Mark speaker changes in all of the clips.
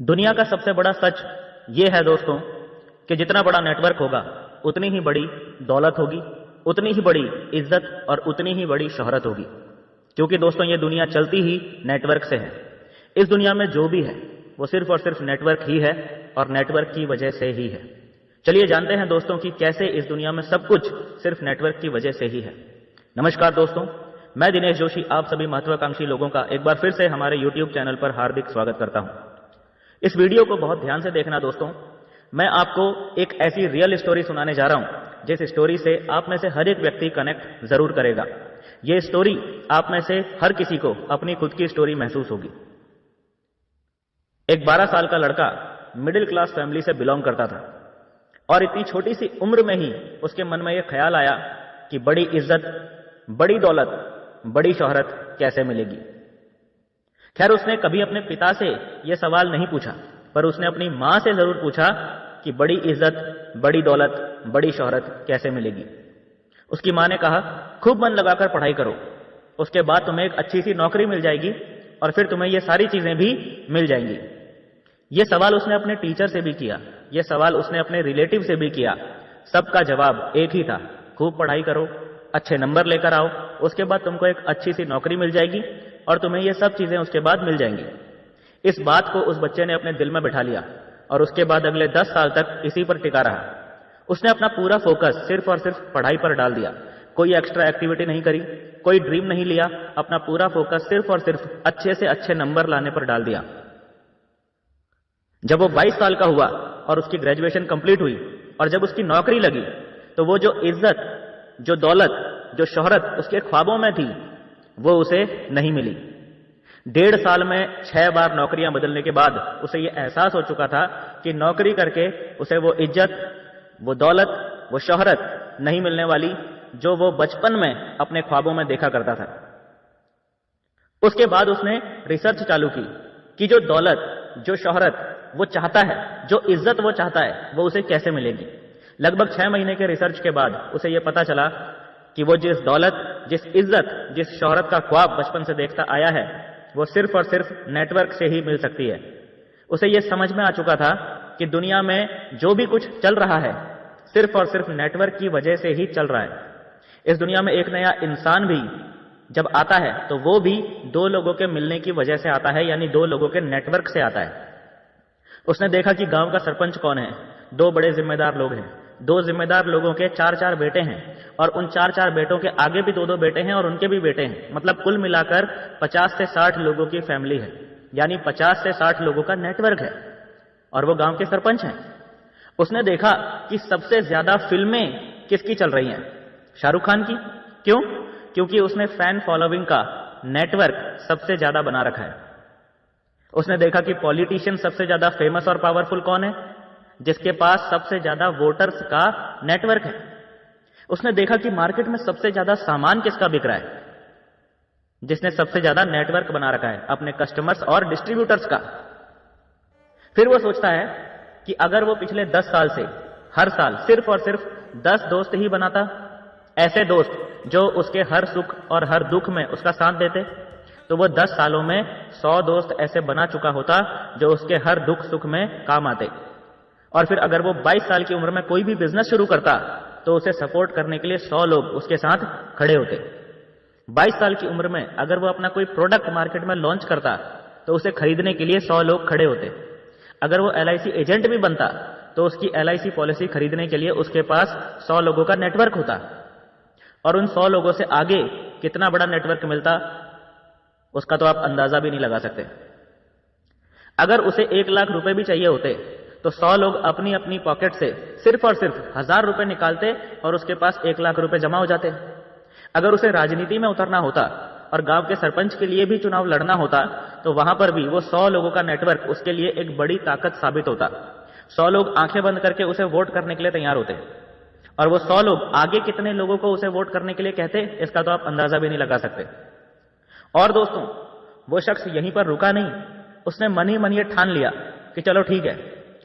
Speaker 1: दुनिया का सबसे बड़ा सच ये है दोस्तों कि जितना बड़ा नेटवर्क होगा उतनी ही बड़ी दौलत होगी, उतनी ही बड़ी इज्जत और उतनी ही बड़ी शोहरत होगी। क्योंकि दोस्तों ये दुनिया चलती ही नेटवर्क से है। इस दुनिया में जो भी है वो सिर्फ और सिर्फ नेटवर्क ही है और नेटवर्क की वजह से ही है। चलिए जानते हैं दोस्तों कि कैसे इस दुनिया में सब कुछ सिर्फ नेटवर्क की वजह से ही है। नमस्कार दोस्तों, मैं दिनेश जोशी आप सभी महत्वाकांक्षी लोगों का एक बार फिर से हमारे YouTube चैनल पर हार्दिक स्वागत करता हूं। इस वीडियो को बहुत ध्यान से देखना दोस्तों। मैं आपको एक ऐसी रियल स्टोरी सुनाने जा रहा हूं जिस स्टोरी से आप में से हर एक व्यक्ति कनेक्ट जरूर करेगा। ये स्टोरी आप में से हर किसी को अपनी खुद की स्टोरी महसूस होगी। एक 12 साल का लड़का मिडिल क्लास फैमिली से बिलोंग करता था और इतनी छोटी सी उम्र में ही उसके मन में यह ख्याल आया कि बड़ी इज्जत, बड़ी दौलत, बड़ी शोहरत कैसे मिलेगी। खैर उसने कभी अपने पिता से यह सवाल नहीं पूछा, पर उसने अपनी मां से जरूर पूछा कि बड़ी इज्जत, बड़ी दौलत, बड़ी शोहरत कैसे मिलेगी। उसकी मां ने कहा, खूब मन लगाकर पढ़ाई करो, उसके बाद तुम्हें एक अच्छी सी नौकरी मिल जाएगी और फिर तुम्हें ये सारी चीजें भी मिल जाएंगी। यह सवाल उसने अपने टीचर से भी किया, यह सवाल उसने अपने रिलेटिव से भी किया। सबका जवाब एक ही था, खूब पढ़ाई करो, अच्छे नंबर लेकर आओ, उसके बाद तुमको एक अच्छी सी नौकरी मिल जाएगी और तुम्हें ये सब चीजें उसके बाद मिल जाएंगी। इस बात को उस बच्चे ने अपने दिल में बिठा लिया और उसके बाद अगले 10 साल तक इसी पर टिका रहा। उसने अपना पूरा फोकस सिर्फ और सिर्फ पढ़ाई पर डाल दिया। कोई एक्स्ट्रा एक्टिविटी नहीं करी, कोई ड्रीम नहीं लिया, अपना पूरा फोकस सिर्फ और सिर्फ अच्छे से अच्छे नंबर लाने पर डाल दिया। जब वो 22 साल का हुआ और उसकी ग्रेजुएशन कंप्लीट हुई और जब उसकी नौकरी लगी तो वो जो इज्जत, जो दौलत, जो शोहरत उसके ख्वाबों में थी वो उसे नहीं मिली। 1.5 साल में 6 बार नौकरियां बदलने के बाद उसे यह एहसास हो चुका था कि नौकरी करके उसे वो इज्जत, वो दौलत, वो शोहरत नहीं मिलने वाली जो वो बचपन में अपने ख्वाबों में देखा करता था। उसके बाद उसने रिसर्च चालू की कि जो दौलत, जो शोहरत वो चाहता है, जो इज्जत वो चाहता है, वो उसे कैसे मिलेगी। लगभग 6 महीने के रिसर्च के बाद उसे यह पता चला कि वो जिस दौलत, जिस इज्जत, जिस शोहरत का ख्वाब बचपन से देखता आया है वो सिर्फ और सिर्फ नेटवर्क से ही मिल सकती है। उसे यह समझ में आ चुका था कि दुनिया में जो भी कुछ चल रहा है सिर्फ और सिर्फ नेटवर्क की वजह से ही चल रहा है। इस दुनिया में एक नया इंसान भी जब आता है तो वो भी 2 लोगों के मिलने की वजह से आता है, यानी 2 लोगों के नेटवर्क से आता है। उसने देखा कि गांव का सरपंच कौन है, 2 बड़े जिम्मेदार लोग हैं, 2 जिम्मेदार लोगों के 4-4 बेटे हैं और उन 4-4 बेटों के आगे भी 2-2 बेटे हैं और उनके भी बेटे हैं। मतलब कुल मिलाकर 50 से 60 लोगों की फैमिली है, यानी 50 से 60 लोगों का नेटवर्क है और वो गांव के सरपंच हैं। उसने देखा कि सबसे ज्यादा फिल्में किसकी चल रही हैं, शाहरुख खान की। क्यों? क्योंकि उसने फैन फॉलोइंग का नेटवर्क सबसे ज्यादा बना रखा है। उसने देखा कि पॉलिटिशियन सबसे ज्यादा फेमस और पावरफुल कौन है, जिसके पास सबसे ज्यादा वोटर्स का नेटवर्क है। उसने देखा कि मार्केट में सबसे ज्यादा सामान किसका बिक रहा है, जिसने सबसे ज्यादा नेटवर्क बना रखा है अपने कस्टमर्स और डिस्ट्रीब्यूटर्स का। फिर वो सोचता है कि अगर वो पिछले 10 साल से हर साल सिर्फ और सिर्फ 10 दोस्त ही बनाता, ऐसे दोस्त जो उसके हर सुख और हर दुख में उसका साथ देते, तो वो 10 सालों में 100 दोस्त ऐसे बना चुका होता जो उसके हर दुख सुख में काम आते। और फिर अगर वो 22 साल की उम्र में कोई भी बिजनेस शुरू करता तो उसे सपोर्ट करने के लिए 100 लोग उसके साथ खड़े होते। 22 साल की उम्र में अगर वो अपना कोई प्रोडक्ट मार्केट में लॉन्च करता तो उसे खरीदने के लिए 100 लोग खड़े होते। अगर वो LIC एजेंट भी बनता तो उसकी LIC पॉलिसी खरीदने के लिए उसके पास 100 लोगों का नेटवर्क होता। और उन 100 लोगों से आगे कितना बड़ा नेटवर्क मिलता उसका तो आप अंदाजा भी नहीं लगा सकते। अगर उसे 1 लाख रुपए भी चाहिए होते तो 100 लोग अपनी अपनी पॉकेट से सिर्फ और सिर्फ 1000 रुपए निकालते और उसके पास 1 लाख रुपए जमा हो जाते। अगर उसे राजनीति में उतरना होता और गांव के सरपंच के लिए भी चुनाव लड़ना होता तो वहां पर भी वो 100 लोगों का नेटवर्क उसके लिए एक बड़ी ताकत साबित होता। 100 लोग आंखें बंद करके उसे वोट करने के लिए तैयार होते और वो 100 लोग आगे कितने लोगों को उसे वोट करने के लिए कहते इसका तो आप अंदाजा भी नहीं लगा सकते। और दोस्तों वो शख्स यहीं पर रुका नहीं, उसने मन ही मन ये ठान लिया कि चलो ठीक है,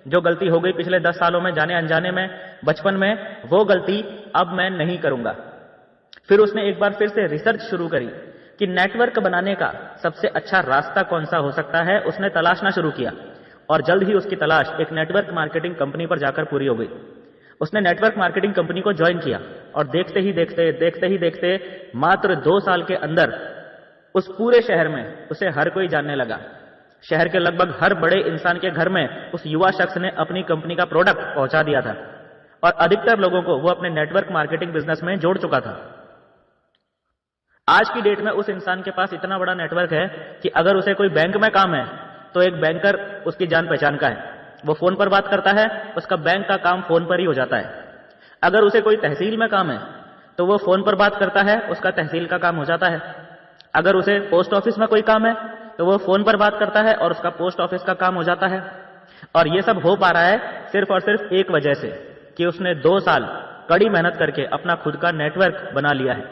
Speaker 1: जो गलती हो गई पिछले 10 सालों में जाने अनजाने में बचपन में, वो गलती अब मैं नहीं करूंगा। फिर उसने एक बार फिर से रिसर्च शुरू करी कि नेटवर्क बनाने का सबसे अच्छा रास्ता कौन सा हो सकता है। उसने तलाशना शुरू किया। और जल्द ही उसकी तलाश एक नेटवर्क मार्केटिंग कंपनी पर जाकर पूरी हो गई। उसने नेटवर्क मार्केटिंग कंपनी को ज्वाइन किया और देखते ही देखते मात्र 2 साल के अंदर उस पूरे शहर में उसे हर कोई जानने लगा। शहर के लगभग हर बड़े इंसान के घर में उस युवा शख्स ने अपनी कंपनी का प्रोडक्ट पहुंचा दिया था और अधिकतर लोगों को वो अपने नेटवर्क मार्केटिंग बिजनेस में जोड़ चुका था। आज की डेट में उस इंसान के पास इतना बड़ा नेटवर्क है कि अगर उसे कोई बैंक में काम है तो एक बैंकर उसकी जान पहचान का है। वो फोन पर बात करता है, उसका बैंक का काम फोन पर ही हो जाता है। अगर उसे कोई तहसील में काम है तो वो फोन पर बात करता है, उसका तहसील का काम हो जाता है। अगर उसे पोस्ट ऑफिस में कोई काम है तो वो फोन पर बात करता है और उसका पोस्ट ऑफिस का काम हो जाता है। और ये सब हो पा रहा है सिर्फ और सिर्फ एक वजह से कि उसने 2 साल कड़ी मेहनत करके अपना खुद का नेटवर्क बना लिया है।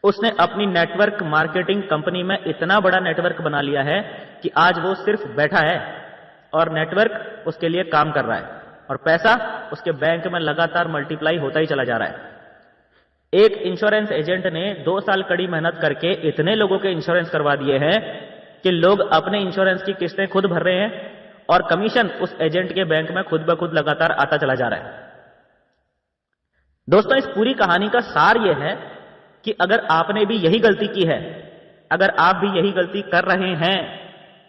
Speaker 1: उसने अपनी नेटवर्क मार्केटिंग कंपनी में इतना बड़ा नेटवर्क बना लिया है कि आज वो सिर्फ बैठा है और नेटवर्क उसके लिए काम कर रहा है और पैसा उसके बैंक में लगातार मल्टीप्लाई होता ही चला जा रहा है। एक इंश्योरेंस एजेंट ने 2 साल कड़ी मेहनत करके इतने लोगों के इंश्योरेंस करवा दिए हैं कि लोग अपने इंश्योरेंस की किस्तें खुद भर रहे हैं और कमीशन उस एजेंट के बैंक में खुद ब खुद लगातार आता चला जा रहा है। दोस्तों, इस पूरी कहानी का सार यह है कि अगर आपने भी यही गलती की है, अगर आप भी यही गलती कर रहे हैं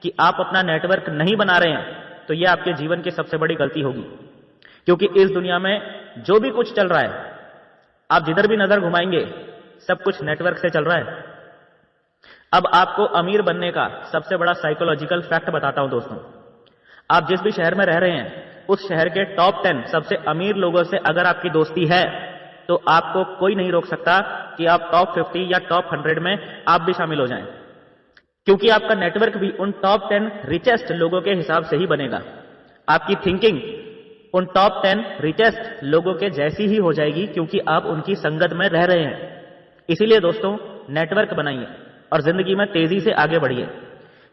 Speaker 1: कि आप अपना नेटवर्क नहीं बना रहे हैं, तो यह आपके जीवन की सबसे बड़ी गलती होगी। क्योंकि इस दुनिया में जो भी कुछ चल रहा है, आप जिधर भी नजर घुमाएंगे, सब कुछ नेटवर्क से चल रहा है। अब आपको अमीर बनने का सबसे बड़ा साइकोलॉजिकल फैक्ट बताता हूं दोस्तों। आप जिस भी शहर में रह रहे हैं, उस शहर के टॉप 10 सबसे अमीर लोगों से अगर आपकी दोस्ती है तो आपको कोई नहीं रोक सकता कि आप टॉप 50 या टॉप 100 में आप भी शामिल हो जाएं। क्योंकि आपका नेटवर्क भी उन टॉप 10 रिचेस्ट लोगों के हिसाब से ही बनेगा। आपकी थिंकिंग उन टॉप 10 रिचेस्ट लोगों के जैसी ही हो जाएगी, क्योंकि आप उनकी संगत में रह रहे हैं। इसीलिए दोस्तों, नेटवर्क बनाइए और जिंदगी में तेजी से आगे बढ़िए।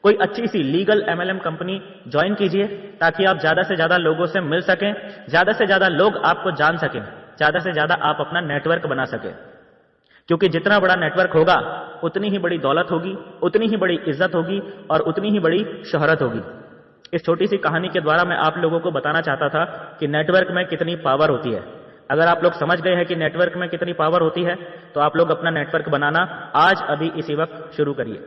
Speaker 1: कोई अच्छी सी लीगल MLM कंपनी ज्वाइन कीजिए ताकि आप ज्यादा से ज्यादा लोगों से मिल सकें, ज्यादा से ज्यादा लोग आपको जान सकें, ज्यादा से ज्यादा आप अपना नेटवर्क बना सकें। क्योंकि जितना बड़ा नेटवर्क होगा उतनी ही बड़ी दौलत होगी, उतनी ही बड़ी इज्जत होगी और उतनी ही बड़ी शोहरत होगी। इस छोटी सी कहानी के द्वारा मैं आप लोगों को बताना चाहता था कि नेटवर्क में कितनी पावर होती है। अगर आप लोग समझ गए हैं कि नेटवर्क में कितनी पावर होती है, तो आप लोग अपना नेटवर्क बनाना आज अभी इसी वक्त शुरू करिए।